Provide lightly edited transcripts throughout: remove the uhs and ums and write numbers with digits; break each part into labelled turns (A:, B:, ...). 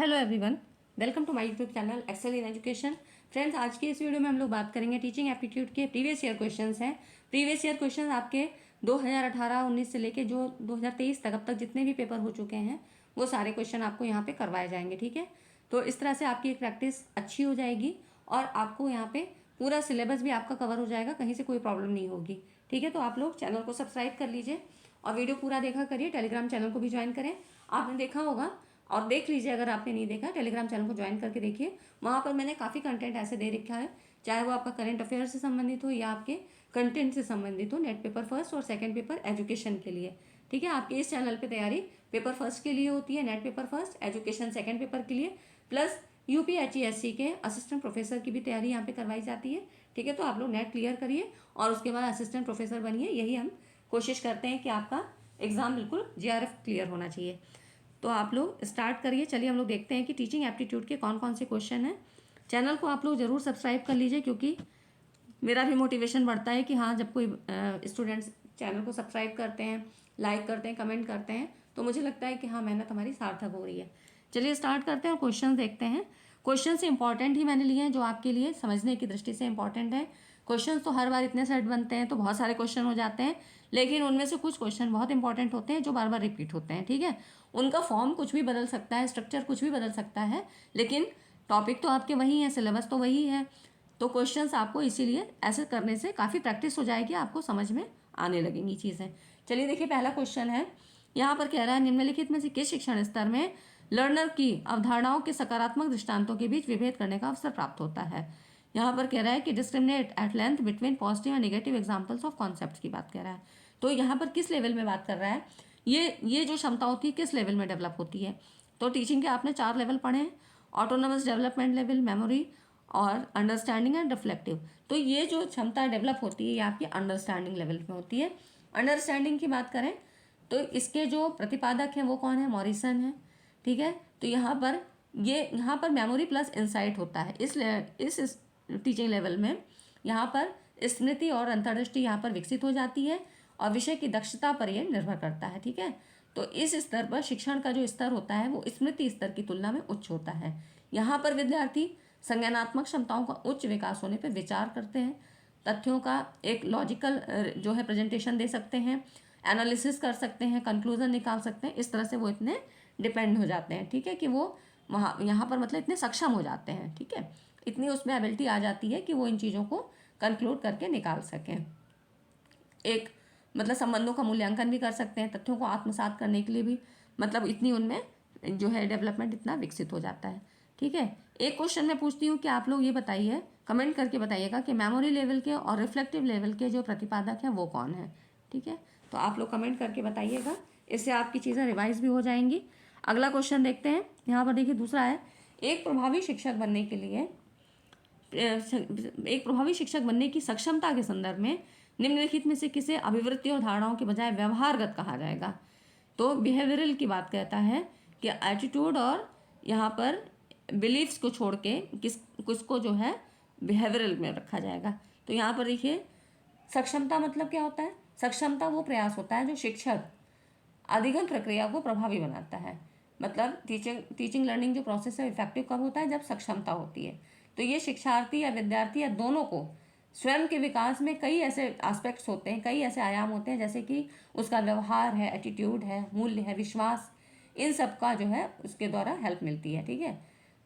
A: Hello everyone, welcome to my YouTube channel Excel in Education. Friends, आज की इस video में हम लोग बात करेंगे टीचिंग एप्टीट्यूड के प्रीवियस ईयर क्वेश्चंस हैं। प्रीवियस ईयर क्वेश्चंस आपके 2018-19 से लेके जो 2023 तक अब तक जितने भी पेपर हो चुके हैं वो सारे क्वेश्चन आपको यहाँ पे करवाए जाएंगे। ठीक है, तो इस तरह से आपकी एक प्रैक्टिस अच्छी हो जाएगी और आपको यहाँ पे पूरा सिलेबस भी आपका कवर हो जाएगा, कहीं से कोई प्रॉब्लम नहीं होगी। ठीक है, तो आप लोग चैनल को सब्सक्राइब कर लीजिए और वीडियो पूरा देखा करिए। टेलीग्राम चैनल को भी ज्वाइन करें। आपने देखा होगा और देख लीजिए, अगर आपने नहीं देखा टेलीग्राम चैनल को ज्वाइन करके देखिए। वहाँ पर मैंने काफ़ी कंटेंट ऐसे दे रखा है, चाहे वो आपका करंट अफेयर से संबंधित हो या आपके कंटेंट से संबंधित हो, नेट पेपर फर्स्ट और सेकंड पेपर एजुकेशन के लिए। ठीक है, आपके इस चैनल पे तैयारी पेपर फर्स्ट के लिए होती है, net paper first, education second paper के लिए, प्लस UPHESC के असिस्टेंट प्रोफेसर की भी तैयारी यहाँ पे करवाई जाती है। ठीक है, तो आप लोग नेट क्लियर करिए और उसके बाद असिस्टेंट प्रोफेसर बनिए। यही हम कोशिश करते हैं कि आपका एग्ज़ाम बिल्कुल JRF क्लियर होना चाहिए। तो आप लोग स्टार्ट करिए। चलिए हम लोग देखते हैं कि टीचिंग एप्टीट्यूड के कौन कौन से क्वेश्चन हैं। चैनल को आप लोग ज़रूर सब्सक्राइब कर लीजिए, क्योंकि मेरा भी मोटिवेशन बढ़ता है कि हाँ, जब कोई स्टूडेंट्स चैनल को सब्सक्राइब करते हैं, लाइक करते हैं, कमेंट करते हैं, तो मुझे लगता है कि हाँ, मेहनत हमारी सार्थक हो रही है। चलिए स्टार्ट करते हैं और क्वेश्चन देखते हैं। क्वेश्चन से इंपॉर्टेंट ही मैंने लिए हैं जो आपके लिए समझने की दृष्टि से इंपॉर्टेंट है। क्वेश्चन तो हर बार इतने सेट बनते हैं तो बहुत सारे क्वेश्चन हो जाते हैं, लेकिन उनमें से कुछ क्वेश्चन बहुत इंपॉर्टेंट होते हैं जो बार बार रिपीट होते हैं। ठीक है, उनका फॉर्म कुछ भी बदल सकता है, स्ट्रक्चर कुछ भी बदल सकता है, लेकिन टॉपिक तो आपके वही है, सिलेबस तो वही है। तो क्वेश्चंस आपको इसीलिए ऐसे करने से काफ़ी प्रैक्टिस हो जाएगी, आपको समझ में आने लगेंगी चीज़ें। चलिए देखिए, पहला क्वेश्चन है, यहाँ पर कह रहा है निम्नलिखित में से किस शिक्षण स्तर में लर्नर की अवधारणाओं के सकारात्मक दृष्टांतों के बीच विभेद करने का अवसर प्राप्त होता है। यहाँ पर कह रहा है कि discriminate at length between positive and negative examples of concept की बात कर रहा है। तो यहाँ पर किस लेवल में बात कर रहा है, ये जो क्षमता होती है किस लेवल में डेवलप होती है। तो टीचिंग के आपने 4 लेवल पढ़े हैं, ऑटोनोमस डेवलपमेंट लेवल, मेमोरी और अंडरस्टैंडिंग एंड रिफ्लेक्टिव। तो ये जो क्षमता डेवलप होती है ये आपकी अंडरस्टैंडिंग लेवल में होती है। अंडरस्टैंडिंग की बात करें तो इसके जो प्रतिपादक हैं वो कौन है, मॉरिसन है। ठीक है, तो यहाँ पर मेमोरी प्लस इंसाइट होता है। इस टीचिंग लेवल में यहाँ पर स्मृति और अंतर्दृष्टि यहाँ पर विकसित हो जाती है और विषय की दक्षता पर यह निर्भर करता है। ठीक है, तो इस स्तर पर शिक्षण का जो स्तर होता है वो स्मृति स्तर की तुलना में उच्च होता है। यहाँ पर विद्यार्थी संज्ञानात्मक क्षमताओं का उच्च विकास होने पर विचार करते हैं, तथ्यों का एक लॉजिकल जो है प्रेजेंटेशन दे सकते हैं, एनालिसिस कर सकते हैं, कंक्लूजन निकाल सकते हैं। इस तरह से वो इतने डिपेंड हो जाते हैं। ठीक है, कि वो वहाँ यहाँ पर मतलब इतने सक्षम हो जाते हैं। ठीक है, इतनी उसमें एबिलिटी आ जाती है कि वो इन चीज़ों को कंक्लूड करके निकाल सकें। एक मतलब संबंधों का मूल्यांकन भी कर सकते हैं, तथ्यों को आत्मसात करने के लिए भी मतलब इतनी उनमें जो है डेवलपमेंट इतना विकसित हो जाता है। ठीक है, एक क्वेश्चन मैं पूछती हूँ कि आप लोग ये बताइए, कमेंट करके बताइएगा कि मेमोरी लेवल के और रिफ्लेक्टिव लेवल के जो प्रतिपादक हैं वो कौन है। ठीक है, तो आप लोग कमेंट करके बताइएगा, इससे आपकी चीज़ें रिवाइज भी हो जाएंगी। अगला क्वेश्चन देखते हैं। यहाँ पर देखिए दूसरा है, एक प्रभावी शिक्षक बनने की सक्षमता के संदर्भ में निम्नलिखित में से किसे अभिवृत्ति और धारणाओं के बजाय व्यवहारगत कहा जाएगा। तो बिहेवियरल की बात कहता है कि एटीट्यूड और यहाँ पर बिलीफ्स को छोड़ के किसको जो है बिहेवियरल में रखा जाएगा। तो यहाँ पर देखिए, सक्षमता मतलब क्या होता है, सक्षमता वो प्रयास होता है जो शिक्षक अधिगम प्रक्रिया को प्रभावी बनाता है। मतलब टीचिंग लर्निंग जो प्रोसेस है इफेक्टिव कब होता है, जब सक्षमता होती है। तो ये शिक्षार्थी या विद्यार्थी या दोनों को स्वयं के विकास में कई ऐसे एस्पेक्ट्स होते हैं, कई ऐसे आयाम होते हैं, जैसे कि उसका व्यवहार है, एटीट्यूड है, मूल्य है, विश्वास, इन सब का जो है उसके द्वारा हेल्प मिलती है। ठीक है,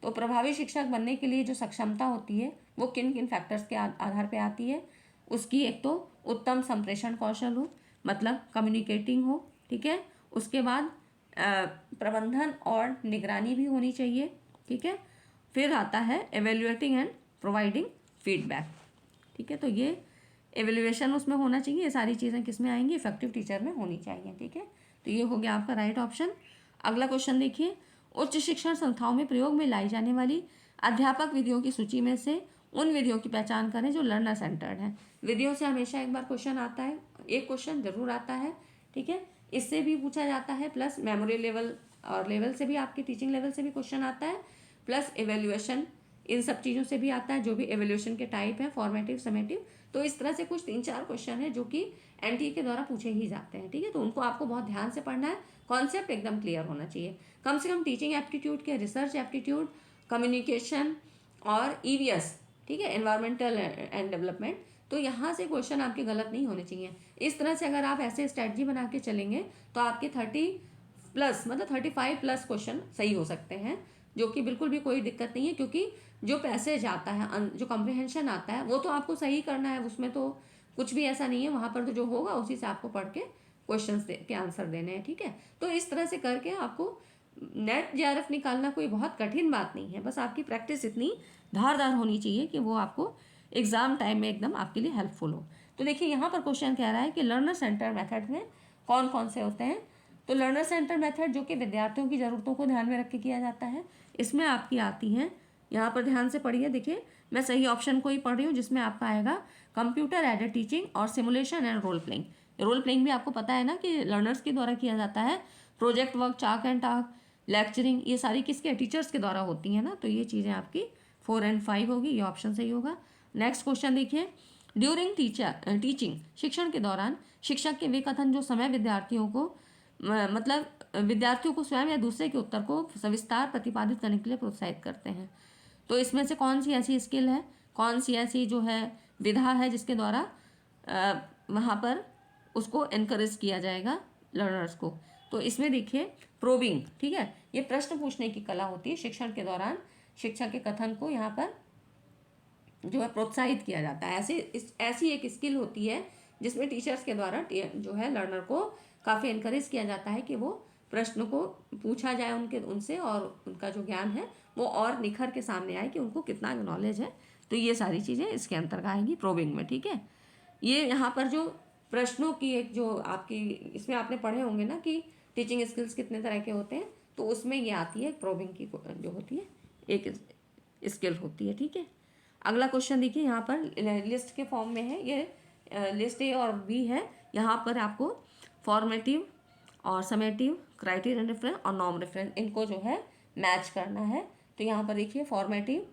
A: तो प्रभावी शिक्षक बनने के लिए जो सक्षमता होती है वो किन किन फैक्टर्स के आधार पर आती है। उसकी एक तो उत्तम संप्रेषण कौशल हो, मतलब कम्युनिकेटिंग हो। ठीक है, उसके बाद प्रबंधन और निगरानी भी होनी चाहिए। ठीक है, फिर आता है एवेल्युएटिंग एंड प्रोवाइडिंग फीडबैक। ठीक है, तो ये एवेल्युएशन उसमें होना चाहिए। ये सारी चीज़ें किस में आएंगी, इफेक्टिव टीचर में होनी चाहिए। ठीक है, तो ये हो गया आपका राइट ऑप्शन। अगला क्वेश्चन देखिए, उच्च शिक्षण संस्थाओं में प्रयोग में लाई जाने वाली अध्यापक विधियों की सूची में से उन विधियों की पहचान करें जो लर्नर सेंटर्ड हैं। विधियों से हमेशा एक बार क्वेश्चन आता है, एक क्वेश्चन जरूर आता है। ठीक है, इससे भी पूछा जाता है, प्लस मेमोरी लेवल और लेवल से भी, आपके टीचिंग लेवल से भी क्वेश्चन आता है, प्लस एवेल्युएशन इन सब चीज़ों से भी आता है, जो भी एवोल्यूशन के टाइप है, फॉर्मेटिव, समेटिव। तो इस तरह से कुछ 3-4 क्वेश्चन है जो कि एनटीए के द्वारा पूछे ही जाते हैं, ठीक है। तो उनको आपको बहुत ध्यान से पढ़ना है, कॉन्सेप्ट एकदम क्लियर होना चाहिए। कम से कम टीचिंग एप्टीट्यूड के, रिसर्च एप्टीट्यूड, कम्युनिकेशन और ईवीएस, ठीक है, एनवायरमेंटल एंड डेवलपमेंट। तो यहाँ से क्वेश्चन आपके गलत नहीं होने चाहिए। इस तरह से अगर आप ऐसे स्ट्रैटेजी बना के चलेंगे तो आपके 30+ मतलब 35+ क्वेश्चन सही हो सकते हैं, जो कि बिल्कुल भी कोई दिक्कत नहीं है। क्योंकि जो पैसेज आता है, जो कॉम्प्रिहेंशन आता है, वो तो आपको सही करना है, उसमें तो कुछ भी ऐसा नहीं है। वहाँ पर तो जो होगा उसी से आपको पढ़ के क्वेश्चन के आंसर देने हैं, ठीक है। तो इस तरह से करके आपको नेट जेआरएफ निकालना कोई बहुत कठिन बात नहीं है। बस आपकी प्रैक्टिस इतनी धारदार होनी चाहिए कि वो आपको एग्जाम टाइम में एकदम आपके लिए हेल्पफुल हो। तो देखिए यहाँ पर क्वेश्चन कह रहा है कि लर्नर सेंटर मेथड में कौन कौन से होते हैं। तो लर्नर सेंटर मेथड जो कि विद्यार्थियों की ज़रूरतों को ध्यान में रख के किया जाता है, इसमें आपकी आती हैं, यहाँ पर ध्यान से पढ़िए। देखिए मैं सही ऑप्शन को ही पढ़ रही हूँ, जिसमें आपका आएगा कंप्यूटर एडेड टीचिंग और simulation and role playing. Role playing भी आपको पता है ना कि लर्नर्स के द्वारा किया जाता है। Project work, chalk and talk, lecturing, ये सारी किसके, टीचर्स के द्वारा होती हैं ना। तो ये चीज़ें आपकी 4 और 5 होगी, ये ऑप्शन सही होगा। नेक्स्ट क्वेश्चन देखिए, ड्यूरिंग टीचिंग, शिक्षण के दौरान शिक्षक के वे कथन जो समय विद्यार्थियों को मतलब विद्यार्थियों को स्वयं या दूसरे के उत्तर को सविस्तार प्रतिपादित करने के लिए प्रोत्साहित करते हैं। तो इसमें से कौन सी ऐसी स्किल है, कौन सी ऐसी जो है विधा है जिसके द्वारा वहाँ पर उसको इनकरेज किया जाएगा लर्नर्स को। तो इसमें देखिए प्रोबिंग, ठीक है, ये प्रश्न पूछने की कला होती है। शिक्षण के दौरान शिक्षक के कथन को यहाँ पर जो है प्रोत्साहित किया जाता है। ऐसी एक स्किल होती है जिसमें टीचर्स के द्वारा जो है लर्नर को काफ़ी इनकरेज किया जाता है कि वो प्रश्न को पूछा जाए उनसे, और उनका जो ज्ञान है वो और निखर के सामने आए कि उनको कितना नॉलेज है। तो ये सारी चीज़ें इसके अंतर्गत आएंगी प्रोबिंग में, ठीक है। ये यहाँ पर जो प्रश्नों की एक जो आपकी इसमें आपने पढ़े होंगे ना कि टीचिंग स्किल्स कितने तरह के होते हैं, तो उसमें ये आती है प्रोबिंग की जो होती है एक स्किल होती है, ठीक है। अगला क्वेश्चन देखिए, यहाँ पर लिस्ट के फॉर्म में है, ये लिस्ट ए और बी है। यहाँ पर आपको फॉर्मेटिव और समेटिव, क्राइटेरियन रेफरेंस और नॉर्म रेफरेंस, इनको जो है मैच करना है। तो यहाँ पर देखिए फॉर्मेटिव,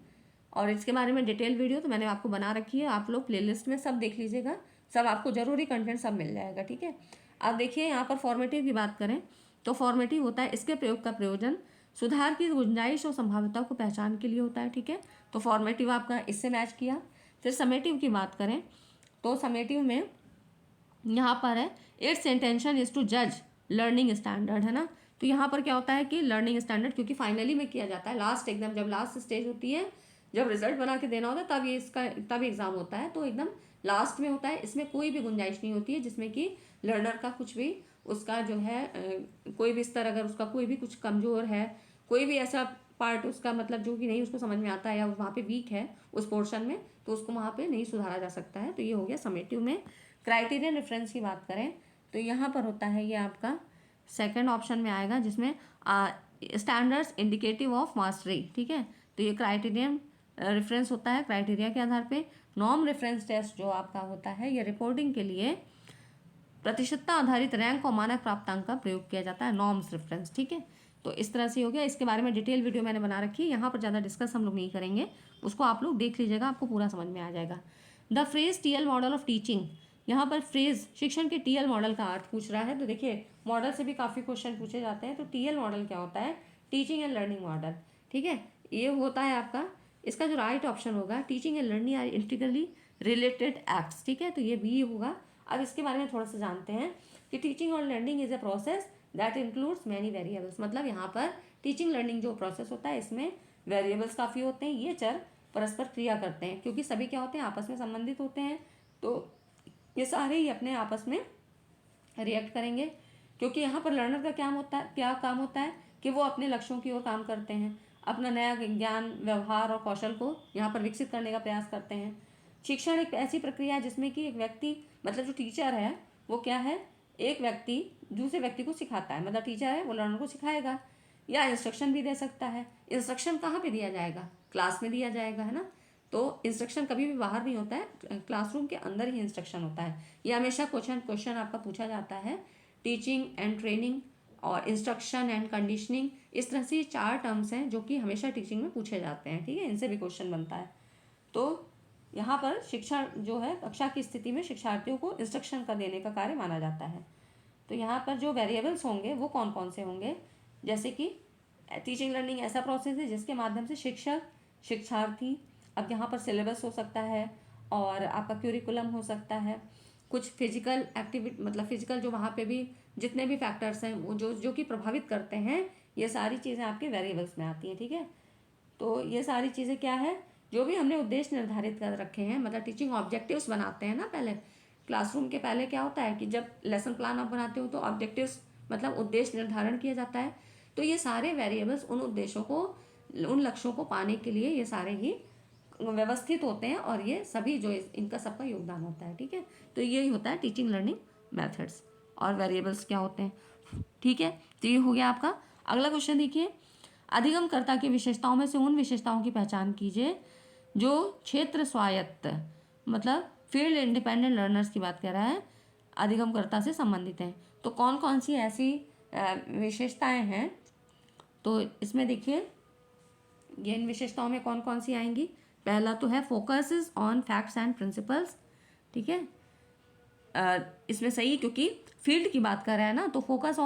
A: और इसके बारे में डिटेल वीडियो तो मैंने आपको बना रखी है, आप लोग प्लेलिस्ट में सब देख लीजिएगा, सब आपको ज़रूरी कंटेंट सब मिल जाएगा, ठीक है। अब देखिए यहाँ पर फॉर्मेटिव की बात करें तो फॉर्मेटिव होता है, इसके प्रयोग का प्रयोजन सुधार की गुंजाइश और संभाव्यता को पहचान के लिए होता है, ठीक है। तो फॉर्मेटिव आपका इससे मैच किया। फिर समेटिव की बात करें तो समेटिव में यहाँ पर है इट्स इंटेंशन इज़ टू जज लर्निंग स्टैंडर्ड, है ना। तो यहाँ पर क्या होता है कि लर्निंग स्टैंडर्ड क्योंकि फाइनली में किया जाता है, लास्ट एकदम जब लास्ट स्टेज होती है, जब रिजल्ट बना के देना होता है तब ये इसका तब एग्ज़ाम होता है, तो एकदम लास्ट में होता है। इसमें कोई भी गुंजाइश नहीं होती है जिसमें कि लर्नर का कुछ भी उसका जो है कोई भी स्तर अगर उसका कोई भी कुछ कमज़ोर है, कोई भी ऐसा पार्ट उसका मतलब जो कि नहीं उसको समझ में आता है या वहाँ पे वीक है उस पोर्शन में, तो उसको वहाँ पे नहीं सुधारा जा सकता है। तो ये हो गया समेटिव में। क्राइटेरियन रेफरेंस की बात करें तो यहाँ पर होता है ये आपका सेकंड ऑप्शन में आएगा, जिसमें स्टैंडर्ड्स इंडिकेटिव ऑफ मास्टरी, ठीक है। तो ये क्राइटेरियन रेफरेंस होता है क्राइटेरिया के आधार पे। नॉर्म रेफरेंस टेस्ट जो आपका होता है ये रिपोर्टिंग के लिए प्रतिशतता आधारित रैंक और मानक प्राप्तांक का प्रयोग किया जाता है, नॉर्म्स रेफरेंस, ठीक है। तो इस तरह से हो गया। इसके बारे में डिटेल वीडियो मैंने बना रखी है, यहाँ पर ज़्यादा डिस्कस हम लोग नहीं करेंगे, उसको आप लोग देख लीजिएगा, आपको पूरा समझ में आ जाएगा। The phrase TL model of teaching, यहाँ पर फ्रेज शिक्षण के टीएल मॉडल का अर्थ पूछ रहा है। तो देखिए मॉडल से भी काफ़ी क्वेश्चन पूछे जाते हैं। तो टीएल मॉडल क्या होता है, टीचिंग एंड लर्निंग मॉडल, ठीक है। ये होता है आपका, इसका जो राइट ऑप्शन होगा teaching and learning are integrally related acts, ठीक है। तो ये भी होगा। अब इसके बारे में थोड़ा सा जानते हैं कि टीचिंग और learning is a process that includes many variables, मतलब यहाँ पर टीचिंग लर्निंग जो प्रोसेस होता है इसमें वेरिएबल्स काफ़ी होते हैं, ये चर परस्पर क्रिया करते हैं क्योंकि सभी क्या होते हैं आपस में संबंधित होते हैं। तो ये सारे ही अपने आपस में रिएक्ट करेंगे क्योंकि यहाँ पर लर्नर का क्या काम होता है कि वो अपने लक्ष्यों की ओर काम करते हैं, अपना नया ज्ञान, व्यवहार और कौशल को यहाँ पर विकसित करने का प्रयास करते हैं। शिक्षण एक ऐसी प्रक्रिया है जिसमें कि एक व्यक्ति मतलब जो टीचर है वो क्या है, एक व्यक्ति दूसरे व्यक्ति को सिखाता है, मतलब टीचर है वो लर्नर को सिखाएगा या इंस्ट्रक्शन भी दे सकता है। इंस्ट्रक्शन कहाँ पे दिया जाएगा, क्लास में दिया जाएगा, है ना। तो इंस्ट्रक्शन कभी भी बाहर नहीं होता है, क्लासरूम के अंदर ही इंस्ट्रक्शन होता है। ये हमेशा क्वेश्चन आपका पूछा जाता है टीचिंग एंड ट्रेनिंग और इंस्ट्रक्शन एंड कंडीशनिंग, इस तरह से 4 टर्म्स हैं जो कि हमेशा टीचिंग में पूछे जाते हैं, ठीक है, इनसे भी क्वेश्चन बनता है। तो यहाँ पर शिक्षा जो है, कक्षा की स्थिति में शिक्षार्थियों को इंस्ट्रक्शन का देने का कार्य माना जाता है। तो यहाँ पर जो वेरिएबल्स होंगे वो कौन कौन से होंगे, जैसे कि टीचिंग लर्निंग ऐसा प्रोसेस है जिसके माध्यम से शिक्षक, शिक्षार्थी, अब यहाँ पर सिलेबस हो सकता है और आपका क्यूरिकुलम हो सकता है, कुछ फिजिकल एक्टिविटी, मतलब फिजिकल जो वहाँ पे भी जितने भी फैक्टर्स हैं वो जो कि प्रभावित करते हैं, ये सारी चीज़ें आपके वेरिएबल्स में आती हैं, ठीक है। तो ये सारी चीज़ें क्या है, जो भी हमने उद्देश्य निर्धारित कर रखे हैं, मतलब टीचिंग ऑब्जेक्टिव्स बनाते हैं ना, पहले क्लासरूम के पहले क्या होता है कि जब लेसन प्लान आप बनाते हो तो ऑब्जेक्टिव्स मतलब उद्देश्य निर्धारण किया जाता है। तो ये सारे वेरिएबल्स उन उद्देश्यों को, उन लक्ष्यों को पाने के लिए ये सारे ही व्यवस्थित होते हैं और ये सभी जो इनका सबका योगदान होता है, ठीक है। तो यही होता है टीचिंग लर्निंग मेथड्स और वेरिएबल्स क्या होते हैं, ठीक है। तो ये हो गया आपका। अगला क्वेश्चन देखिए, अधिगमकर्ता की विशेषताओं में से उन विशेषताओं की पहचान कीजिए जो क्षेत्र स्वायत्त, मतलब फील्ड इंडिपेंडेंट लर्नर्स की बात कर रहा है, अधिगमकर्ता से संबंधित हैं। तो कौन कौन सी ऐसी विशेषताएं हैं, तो इसमें देखिए ये इन विशेषताओं में कौन कौन सी आएंगी। पहला तो है focus on facts and principles, ठीक है। इसमें सही, क्योंकि फील्ड की बात कर रहा है ना, तो focus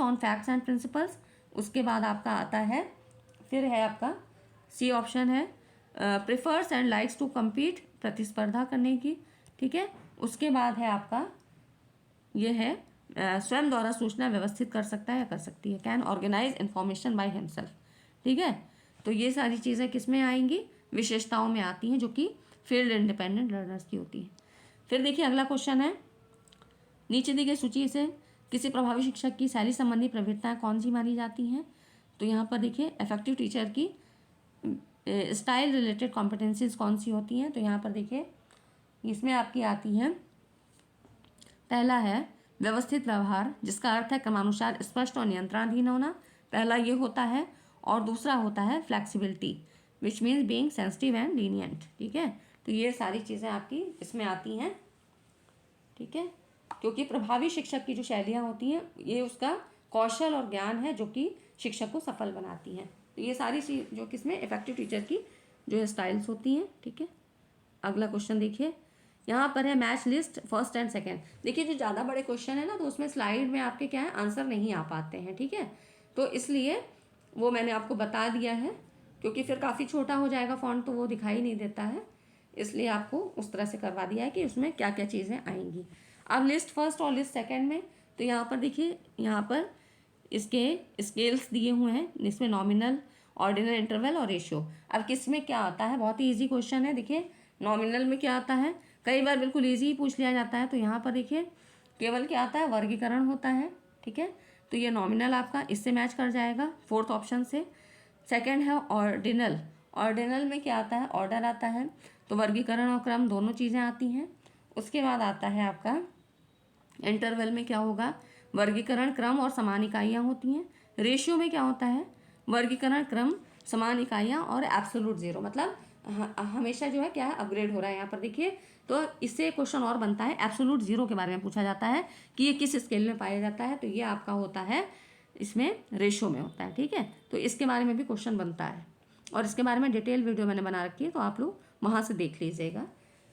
A: on facts and principles. उसके बाद आपका आता है, फिर है आपका सी ऑप्शन है, prefers and likes to compete, प्रतिस्पर्धा करने की, ठीक है। उसके बाद है आपका ये है स्वयं द्वारा सूचना व्यवस्थित कर सकता है या कर सकती है, can organise information by himself, ठीक है। तो ये सारी चीज़ें किस में आएंगी, विशेषताओं में आती हैं जो कि फील्ड इंडिपेंडेंट लर्नर्स की होती है। फिर देखिए अगला क्वेश्चन है, नीचे दी गई सूची से किसी प्रभावी शिक्षक की शैली संबंधी प्रवृत्तियाँ कौन सी मानी जाती हैं। तो यहाँ पर देखिए इफेक्टिव टीचर की स्टाइल रिलेटेड कॉम्पिटेंसीज कौन सी होती हैं। तो यहाँ पर देखिए इसमें आपकी आती हैं, पहला है व्यवस्थित व्यवहार, जिसका अर्थ है क्रमानुसार, स्पष्ट और नियंत्रणाधीन होना, पहला ये होता है। और दूसरा होता है flexibility, which means being sensitive and lenient, ठीक है। तो ये सारी चीज़ें आपकी इसमें आती हैं, ठीक है। क्योंकि प्रभावी शिक्षक की जो शैलियाँ होती हैं ये उसका कौशल और ज्ञान है जो कि शिक्षक को सफल बनाती हैं। तो ये सारी चीज़ जो किसमें इफेक्टिव टीचर की जो स्टाइल्स होती हैं, ठीक है। अगला क्वेश्चन देखिए, यहाँ पर है match list first and second. देखिए जो ज़्यादा बड़े क्वेश्चन है ना, तो उसमें स्लाइड में आपके क्या है आंसर नहीं आ पाते हैं, ठीक है। तो इसलिए वो मैंने आपको बता दिया है, क्योंकि फिर काफ़ी छोटा हो जाएगा फॉन्ट तो वो दिखाई नहीं देता है, इसलिए आपको उस तरह से करवा दिया है कि उसमें क्या क्या चीज़ें आएंगी। अब लिस्ट फर्स्ट और लिस्ट सेकंड में, तो यहाँ पर देखिए, यहाँ पर इसके स्केल्स दिए हुए हैं, इसमें नॉमिनल, ऑर्डिनल, इंटरवल और रेशियो। अब किस में क्या आता है, बहुत ही ईजी क्वेश्चन है। देखिए नॉमिनल में क्या आता है, कई बार बिल्कुल ईजी ही पूछ लिया जाता है। तो यहाँ पर देखिए केवल क्या आता है, वर्गीकरण होता है, ठीक है। तो ये नॉमिनल आपका इससे मैच कर जाएगा, फोर्थ ऑप्शन से। सेकंड है ऑर्डिनल, ऑर्डिनल में क्या आता है, ऑर्डर आता है, तो वर्गीकरण और क्रम दोनों चीज़ें आती हैं। उसके बाद आता है आपका इंटरवल में क्या होगा, वर्गीकरण, क्रम और समान इकाइयाँ होती हैं। रेशियो में क्या होता है, वर्गीकरण, क्रम, समान इकाइयाँ और एब्सोल्यूट ज़ीरो, मतलब हमेशा जो है क्या है अपग्रेड हो रहा है। यहाँ पर देखिए तो इससे क्वेश्चन और बनता है, एब्सोल्यूट ज़ीरो के बारे में पूछा जाता है कि ये किस स्केल में पाया जाता है। तो ये आपका होता है इसमें रेशियो में होता है, ठीक है। तो इसके बारे में भी क्वेश्चन बनता है और इसके बारे में डिटेल वीडियो मैंने बना रखी है, तो आप लोग वहाँ से देख लीजिएगा।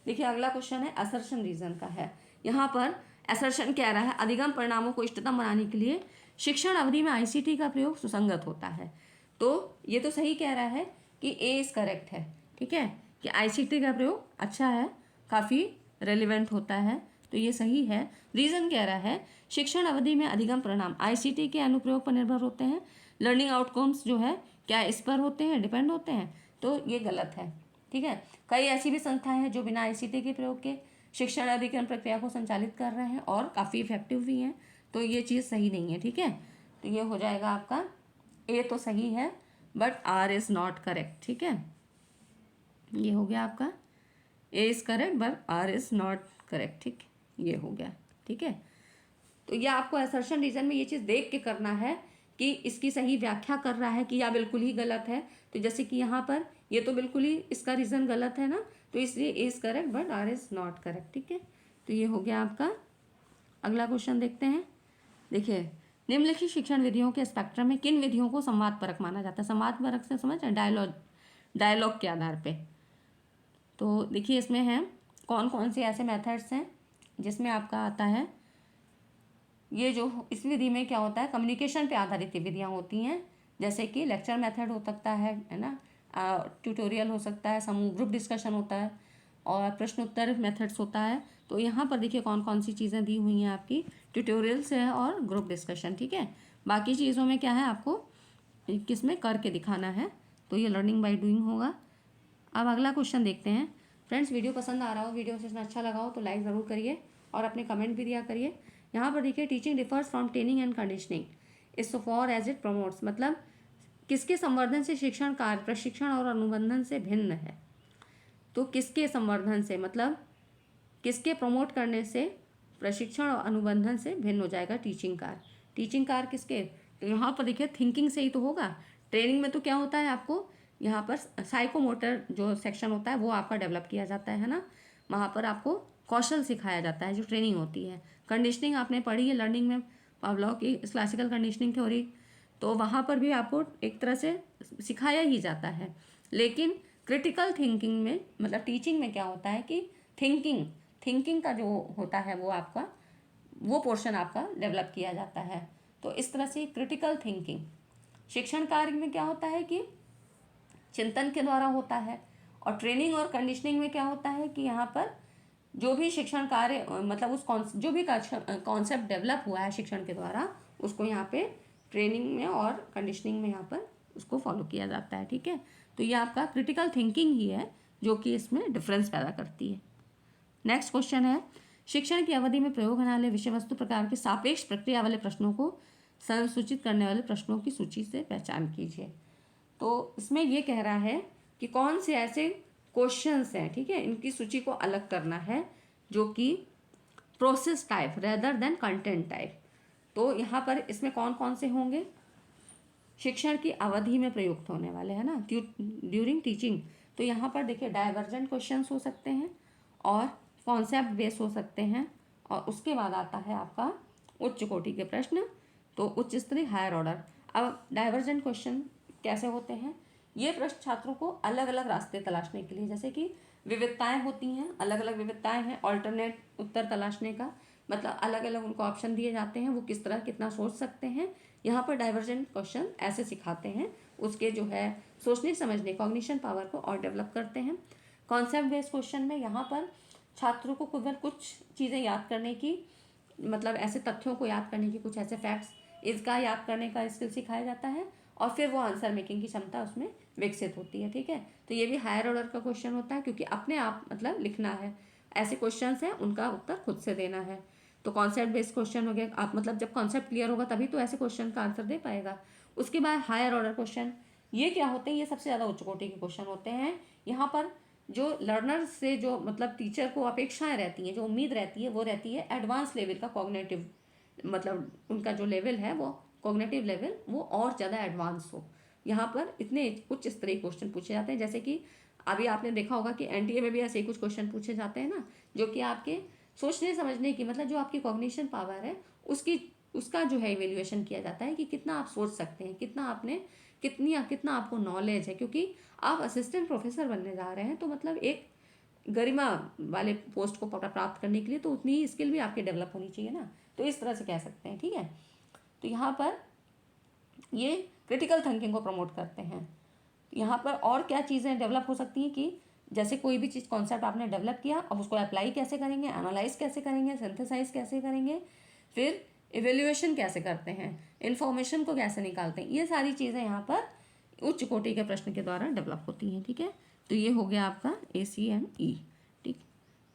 A: देखिए अगला क्वेश्चन है असर्शन रीजन का है। यहाँ पर असर्शन कह रहा है अधिगम परिणामों को इष्टतम बनाने के लिए शिक्षण अवधि में आईसीटी का प्रयोग सुसंगत होता है। तो ये तो सही कह रहा है कि ए इज़ करेक्ट है, ठीक है, कि आईसीटी का प्रयोग अच्छा है, काफ़ी रेलिवेंट होता है, तो ये सही है। रीज़न कह रहा है शिक्षण अवधि में अधिगम परिणाम आईसीटी के अनुप्रयोग पर निर्भर होते हैं, लर्निंग आउटकम्स जो है क्या इस पर होते हैं, डिपेंड होते हैं, तो ये गलत है, ठीक है। कई ऐसी भी संस्थाएं हैं जो बिना आईसीटी के प्रयोग के शिक्षण अधिग्रहण प्रक्रिया को संचालित कर रहे हैं और काफ़ी इफेक्टिव भी हैं, तो ये चीज़ सही नहीं है, ठीक है। तो ये हो जाएगा आपका ए तो सही है but R is not correct, ठीक है। ये हो गया आपका A is correct but R is not correct, ठीक, ये हो गया, ठीक है। तो ये आपको असर्शन रीजन में ये चीज़ देख के करना है कि इसकी सही व्याख्या कर रहा है कि या बिल्कुल ही गलत है। तो जैसे कि यहाँ पर ये तो बिल्कुल ही इसका रीज़न गलत है ना, तो इसलिए A is correct but R is not correct, ठीक है। तो ये हो गया आपका। अगला क्वेश्चन देखते हैं। देखिए निम्नलिखित शिक्षण विधियों के स्पेक्ट्रम में किन विधियों को संवादपरक माना जाता है? संवादपरक से समझ डायलॉग के आधार पे। तो देखिए इसमें है कौन कौन से ऐसे मेथड्स हैं जिसमें आपका आता है, ये जो इस विधि में क्या होता है, कम्युनिकेशन पे आधारित विधियाँ होती हैं, जैसे कि लेक्चर मेथड हो सकता है ना, ट्यूटोरियल हो सकता है, समूह ग्रुप डिस्कशन होता है, और प्रश्न उत्तर मेथड्स होता है। तो यहाँ पर देखिए कौन कौन सी चीज़ें दी हुई हैं आपकी, ट्यूटोरियल्स है और ग्रुप डिस्कशन, ठीक है। बाकी चीज़ों में क्या है, आपको किस में करके दिखाना है, तो ये लर्निंग बाय डूइंग होगा। अब अगला क्वेश्चन देखते हैं। फ्रेंड्स वीडियो पसंद आ रहा हो, वीडियो सेशन अच्छा लगा हो तो लाइक ज़रूर करिए और अपने कमेंट भी दिया करिए। यहाँ पर देखिए teaching differs from training and conditioning is for as it promotes, मतलब किसके संवर्धन से शिक्षण कार्य प्रशिक्षण और अनुबंधन से भिन्न है। तो किसके संवर्धन से मतलब किसके प्रमोट करने से प्रशिक्षण और अनुबंधन से भिन्न हो जाएगा टीचिंग कार्य। टीचिंग कार्य किसके, तो यहाँ पर देखिए थिंकिंग से ही तो होगा। ट्रेनिंग में तो क्या होता है, आपको यहाँ पर साइकोमोटर जो सेक्शन होता है वो आपका डेवलप किया जाता है ना, वहाँ पर आपको कौशल सिखाया जाता है जो ट्रेनिंग होती है। कंडीशनिंग आपने पढ़ी है लर्निंग में, पावलोव की क्लासिकल कंडीशनिंग थ्योरी, तो वहाँ पर भी आपको एक तरह से सिखाया ही जाता है। लेकिन क्रिटिकल थिंकिंग में मतलब टीचिंग में क्या होता है कि थिंकिंग का जो होता है वो आपका वो पोर्शन आपका डेवलप किया जाता है। तो इस तरह से क्रिटिकल थिंकिंग शिक्षण कार्य में क्या होता है कि चिंतन के द्वारा होता है, और ट्रेनिंग और कंडीशनिंग में क्या होता है कि यहाँ पर जो भी शिक्षण कार्य मतलब उस जो भी कॉन्सेप्ट डेवलप हुआ है शिक्षण के द्वारा उसको यहाँ पे ट्रेनिंग में और कंडीशनिंग में यहाँ पर उसको फॉलो किया जाता है, ठीक है। तो ये आपका क्रिटिकल थिंकिंग ही है जो कि इसमें डिफरेंस पैदा करती है। नेक्स्ट क्वेश्चन है, शिक्षण की अवधि में प्रयोग होने वाले विषय वस्तु प्रकार के सापेक्ष प्रक्रिया वाले प्रश्नों को संसूचित करने वाले प्रश्नों की सूची से पहचान कीजिए। तो इसमें ये कह रहा है कि कौन से ऐसे क्वेश्चंस हैं, ठीक है, इनकी सूची को अलग करना है जो कि process type rather than content type. तो यहाँ पर इसमें कौन कौन से होंगे, शिक्षण की अवधि में प्रयुक्त होने वाले हैं ना, ड्यूरिंग टीचिंग। तो यहाँ पर देखिए डाइवर्जेंट क्वेश्चंस हो सकते हैं और कॉन्सेप्ट बेस हो सकते हैं, और उसके बाद आता है आपका उच्च कोटि के प्रश्न, तो उच्च स्तरीय हायर ऑर्डर। अब डाइवर्जेंट क्वेश्चन कैसे होते हैं, ये प्रश्न छात्रों को अलग अलग रास्ते तलाशने के लिए, जैसे कि विविधताएं होती हैं, अलग अलग विविधताएं हैं, ऑल्टरनेट उत्तर तलाशने का मतलब अलग अलग उनको ऑप्शन दिए जाते हैं, वो किस तरह कितना सोच सकते हैं। यहाँ पर डाइवर्जेंट क्वेश्चन ऐसे सिखाते हैं, उसके जो है सोचने समझने कॉग्निशन पावर को और डेवलप करते हैं। कॉन्सेप्ट बेस्ड क्वेश्चन में यहाँ पर छात्रों को केवल कुछ चीज़ें याद करने की मतलब ऐसे तथ्यों को याद करने की, कुछ ऐसे फैक्ट्स इसका याद करने का स्किल सिखाया जाता है, और फिर वो आंसर मेकिंग की क्षमता उसमें विकसित होती है, ठीक है। तो ये भी हायर ऑर्डर का क्वेश्चन होता है क्योंकि अपने आप मतलब लिखना है, ऐसे क्वेश्चंस हैं उनका उत्तर खुद से देना है। तो कॉन्सेप्ट बेस्ड क्वेश्चन हो गया, आप मतलब जब कॉन्सेप्ट क्लियर होगा तभी तो ऐसे क्वेश्चन का आंसर दे पाएगा। उसके बाद हायर ऑर्डर क्वेश्चन, ये क्या होते हैं, ये सबसे ज़्यादा उच्च कोटि के क्वेश्चन होते हैं। यहाँ पर जो लर्नर से जो मतलब टीचर को अपेक्षाएं रहती हैं, जो उम्मीद रहती है वो रहती है एडवांस लेवल का कॉग्निटिव, मतलब उनका जो लेवल है वो कॉग्निटिव लेवल वो और ज़्यादा एडवांस हो। यहाँ पर इतने उच्च स्तरीय क्वेश्चन पूछे जाते हैं, जैसे कि अभी आपने देखा होगा कि एनटीए में भी ऐसे ही कुछ क्वेश्चन पूछे जाते हैं ना, जो कि आपके सोचने समझने की मतलब जो आपकी कॉग्निशन पावर है उसका जो है इवेल्युएशन किया जाता है कि कितना आप सोच सकते हैं, कितना आपको नॉलेज है, क्योंकि आप असिस्टेंट प्रोफेसर बनने जा रहे हैं, तो मतलब एक गरिमा वाले पोस्ट को प्राप्त करने के लिए तो उतनी ही स्किल भी आपके डेवलप होनी चाहिए ना, तो इस तरह से कह सकते हैं, ठीक है। तो यहाँ पर ये क्रिटिकल थिंकिंग को प्रमोट करते हैं। यहाँ पर और क्या चीज़ें डेवलप हो सकती हैं कि जैसे कोई भी चीज़ कॉन्सेप्ट आपने डेवलप किया, अब उसको अप्लाई कैसे करेंगे, एनालाइज कैसे करेंगे, सिंथेसाइज कैसे करेंगे, फिर इवेल्युएशन कैसे करते हैं, इन्फॉर्मेशन को कैसे निकालते हैं, ये सारी चीज़ें यहाँ पर उच्च कोटि के प्रश्न के द्वारा डेवलप होती हैं, ठीक है। तो ये हो गया आपका ACME, ठीक।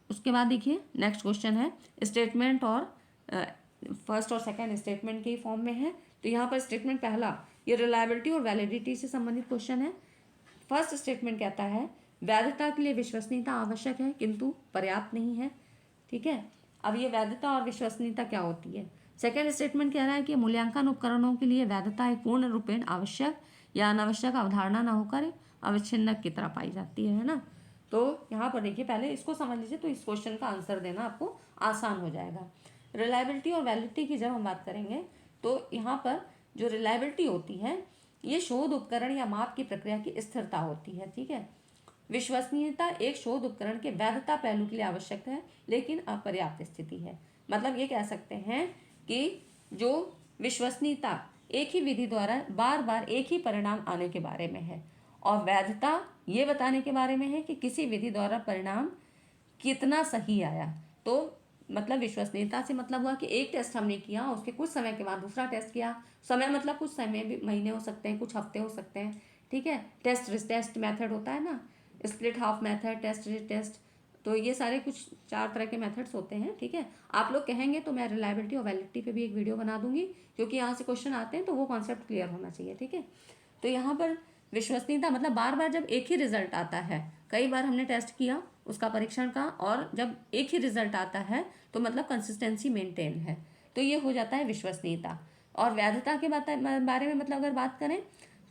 A: उसके बाद देखिए नेक्स्ट क्वेश्चन है स्टेटमेंट, और फर्स्ट और सेकेंड स्टेटमेंट के फॉर्म में है। तो यहाँ पर स्टेटमेंट पहला ये रिलायबिलिटी और वैलिडिटी से संबंधित क्वेश्चन है। फर्स्ट स्टेटमेंट कहता है वैधता के लिए विश्वसनीयता आवश्यक है किंतु पर्याप्त नहीं है, ठीक है। अब ये वैधता और विश्वसनीयता क्या होती है। सेकेंड स्टेटमेंट कह रहा है कि मूल्यांकन उपकरणों के लिए वैधता एक पूर्ण रूपेण आवश्यक या अनावश्यक अवधारणा न होकर अविच्छिन्न की तरह पाई जाती है ना। तो यहाँ पर देखिए पहले इसको समझ लीजिए, तो इस क्वेश्चन का आंसर देना आपको आसान हो जाएगा। रिलायबिलिटी और वैलिडिटी की जब हम बात करेंगे तो यहाँ पर जो रिलायबिलिटी होती है ये शोध उपकरण या माप की प्रक्रिया की स्थिरता होती है। ठीक है, विश्वसनीयता एक शोध उपकरण के वैधता पहलू के लिए आवश्यक है लेकिन अपर्याप्त स्थिति है। मतलब ये कह सकते हैं कि जो विश्वसनीयता एक ही विधि द्वारा बार बार एक ही परिणाम आने के बारे में है, और वैधता ये बताने के बारे में है कि किसी विधि द्वारा परिणाम कितना सही आया। तो मतलब विश्वसनीयता से मतलब हुआ कि एक टेस्ट हमने किया, उसके कुछ समय के बाद दूसरा टेस्ट किया। समय मतलब कुछ समय भी महीने हो सकते हैं, कुछ हफ्ते हो सकते हैं। ठीक है, टेस्ट मेथड होता है ना, स्प्लिट हाफ मेथड, टेस्ट, तो ये सारे कुछ 4 तरह के मेथड्स होते हैं। ठीक है, आप लोग कहेंगे तो मैं रिलायबिलिटी और वैलिडिटी पे भी एक वीडियो बना दूंगी, क्योंकि यहाँ से क्वेश्चन आते हैं तो वो कॉन्सेप्ट क्लियर होना चाहिए। ठीक है, तो यहाँ पर विश्वसनीयता मतलब बार बार जब एक ही रिजल्ट आता है, कई बार हमने टेस्ट किया उसका परीक्षण का, और जब एक ही रिजल्ट आता है तो मतलब कंसिस्टेंसी मेंटेन है, तो ये हो जाता है विश्वसनीयता। और वैधता के बारे में मतलब अगर बात करें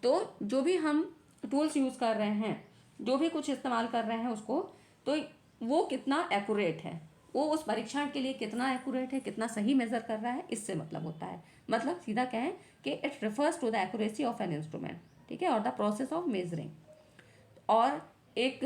A: तो जो भी हम टूल्स यूज़ कर रहे हैं, जो भी कुछ इस्तेमाल कर रहे हैं उसको, तो वो कितना एक्यूरेट है, वो उस परीक्षण के लिए कितना एक्यूरेट है, कितना सही मेजर कर रहा है, इससे मतलब होता है। मतलब सीधा कहें कि it refers to the accuracy of an instrument. ठीक है, और द प्रोसेस ऑफ मेजरिंग। और एक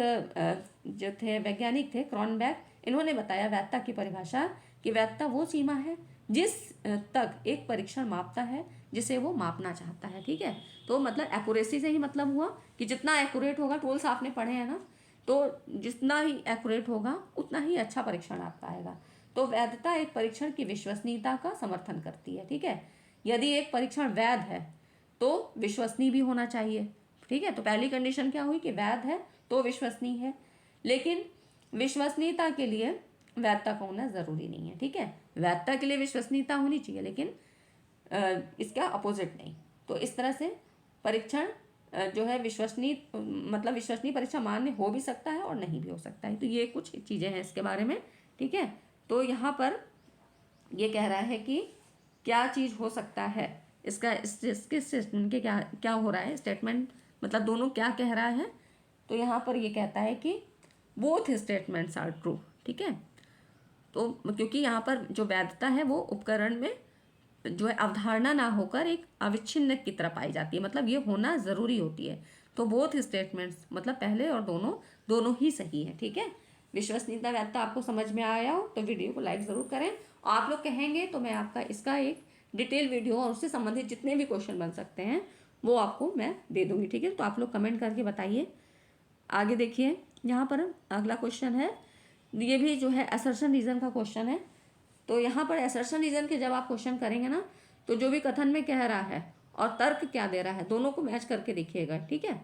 A: जो थे वैज्ञानिक थे क्रॉनबैक, इन्होंने बताया वैधता की परिभाषा कि वैधता वो सीमा है जिस तक एक परीक्षण मापता है जिसे वो मापना चाहता है। ठीक है, तो मतलब एक्यूरेसी से ही मतलब हुआ कि जितना एक्यूरेट होगा, टूल्स आपने पढ़े हैं ना, तो जितना ही एक्यूरेट होगा उतना ही अच्छा परीक्षण आप पाएगा। तो वैधता एक परीक्षण की विश्वसनीयता का समर्थन करती है। ठीक है, यदि एक परीक्षण वैध है तो विश्वसनीय भी होना चाहिए। ठीक है, तो पहली कंडीशन क्या हुई कि वैध है तो विश्वसनीय है, लेकिन विश्वसनीयता के लिए वैधता का होना जरूरी नहीं है। ठीक है, वैधता के लिए विश्वसनीयता होनी चाहिए लेकिन इसका अपोजिट नहीं। तो इस तरह से परीक्षण जो है विश्वसनीय, मतलब विश्वसनीय परीक्षा मान्य हो भी सकता है और नहीं भी हो सकता है। तो ये कुछ चीज़ें हैं इसके बारे में। ठीक है, तो यहाँ पर ये कह रहा है कि क्या चीज़ हो सकता है, इसका इसके स्टेटमेंट के क्या क्या हो रहा है, स्टेटमेंट मतलब दोनों क्या कह रहा है। तो यहाँ पर ये कहता है कि बोथ स्टेटमेंट्स आर ट्रू। ठीक है, तो क्योंकि यहाँ पर जो वैधता है वो उपकरण में जो है अवधारणा ना होकर एक अविच्छिन्न की तरह पाई जाती है, मतलब ये होना ज़रूरी होती है। तो बोथ स्टेटमेंट्स मतलब पहले और दोनों ही सही है। ठीक है, विश्वसनीयता वैधता आपको समझ में आया हो तो वीडियो को लाइक ज़रूर करें, और आप लोग कहेंगे तो मैं आपका इसका एक डिटेल वीडियो और उससे संबंधित जितने भी क्वेश्चन बन सकते हैं वो आपको मैं दे दूँगी। ठीक है, तो आप लोग कमेंट करके बताइए। आगे देखिए, यहाँ पर अगला क्वेश्चन है, ये भी जो है असर्शन रीज़न का क्वेश्चन है। तो यहाँ पर असर्शन रीज़न के जब आप क्वेश्चन करेंगे ना, तो जो भी कथन में कह रहा है और तर्क क्या दे रहा है दोनों को मैच करके देखिएगा। ठीक है,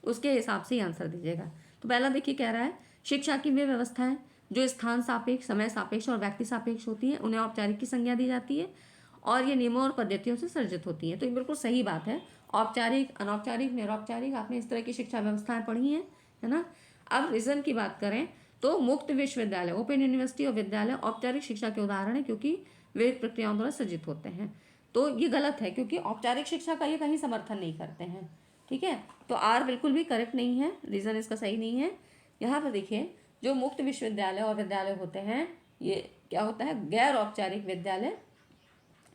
A: उसके हिसाब से ही आंसर दीजिएगा। तो पहला देखिए, कह रहा है शिक्षा की वे व्यवस्थाएं जो स्थान सापेक्ष, समय सापेक्ष और व्यक्ति सापेक्ष होती हैं उन्हें औपचारिक की संज्ञा दी जाती है, और ये नियमों और पद्धतियों से सर्जित होती हैं। तो ये बिल्कुल सही बात है। औपचारिक, अनौपचारिक, निरौपचारिक, आपने इस तरह की शिक्षा व्यवस्थाएं पढ़ी हैं, है ना। अब रीज़न की बात करें तो मुक्त विश्वविद्यालय, ओपन यूनिवर्सिटी और विद्यालय औपचारिक शिक्षा के उदाहरण है क्योंकि वे प्रक्रियाओं द्वारा सृजित होते हैं। तो ये गलत है क्योंकि औपचारिक शिक्षा का ये कहीं समर्थन नहीं करते हैं। ठीक है, तो आर बिल्कुल भी करेक्ट नहीं है, रीज़न इसका सही नहीं है। यहाँ पर देखिए, जो मुक्त विश्वविद्यालय और विद्यालय होते हैं ये क्या होता है, गैर औपचारिक विद्यालय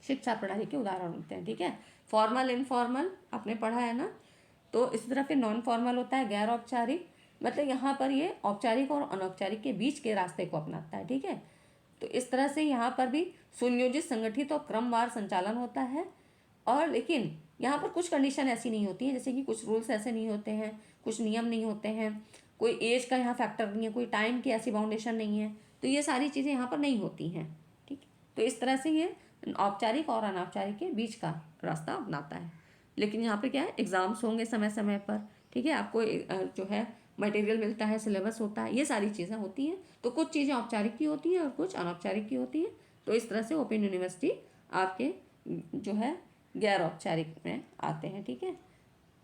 A: शिक्षा प्रणाली के उदाहरण होते हैं। ठीक है, फॉर्मल इनफॉर्मल आपने पढ़ा है ना, तो इसी तरह फिर नॉन फॉर्मल होता है गैर औपचारिक, मतलब यहाँ पर ये औपचारिक और अनौपचारिक के बीच के रास्ते को अपनाता है। ठीक है, तो इस तरह से यहाँ पर भी सुनियोजित, संगठित और क्रमवार संचालन होता है। और लेकिन यहाँ पर कुछ कंडीशन ऐसी नहीं होती है, जैसे कि कुछ रूल्स ऐसे नहीं होते हैं, कुछ नियम नहीं होते हैं, कोई एज का यहाँ फैक्टर नहीं है, कोई टाइम की ऐसी बाउंडेशन नहीं है, तो ये सारी चीज़ें यहाँ पर नहीं होती हैं। ठीक, तो इस तरह से ये औपचारिक और अनौपचारिक के बीच का रास्ता अपनाता है। लेकिन यहाँ पर क्या है, एग्ज़ाम्स होंगे समय समय पर। ठीक है, आपको जो है मटेरियल मिलता है, सिलेबस होता है, ये सारी चीज़ें होती हैं। तो कुछ चीज़ें औपचारिक की होती हैं और कुछ अनौपचारिक की होती हैं। तो इस तरह से ओपन यूनिवर्सिटी आपके जो है गैर औपचारिक में आते हैं। ठीक है,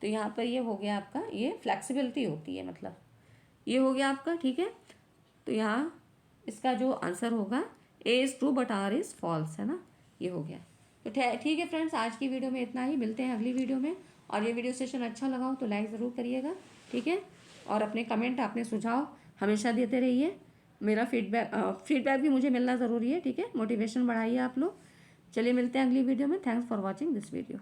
A: तो यहाँ पर ये हो गया आपका, ये फ्लैक्सिबिलिटी होती है, मतलब ये हो गया आपका। ठीक है, तो यहाँ इसका जो आंसर होगा A is true but R is false, है ना, ये हो गया। तो ठीक है फ्रेंड्स, आज की वीडियो में इतना ही, मिलते हैं अगली वीडियो में। और ये वीडियो सेशन अच्छा लगा हो तो लाइक ज़रूर करिएगा। ठीक है, और अपने कमेंट, अपने सुझाव हमेशा देते रहिए। मेरा फीडबैक भी मुझे मिलना ज़रूरी है। ठीक है, मोटिवेशन बढ़ाइए आप लोग। चलिए मिलते हैं अगली वीडियो में। Thanks for watching this video.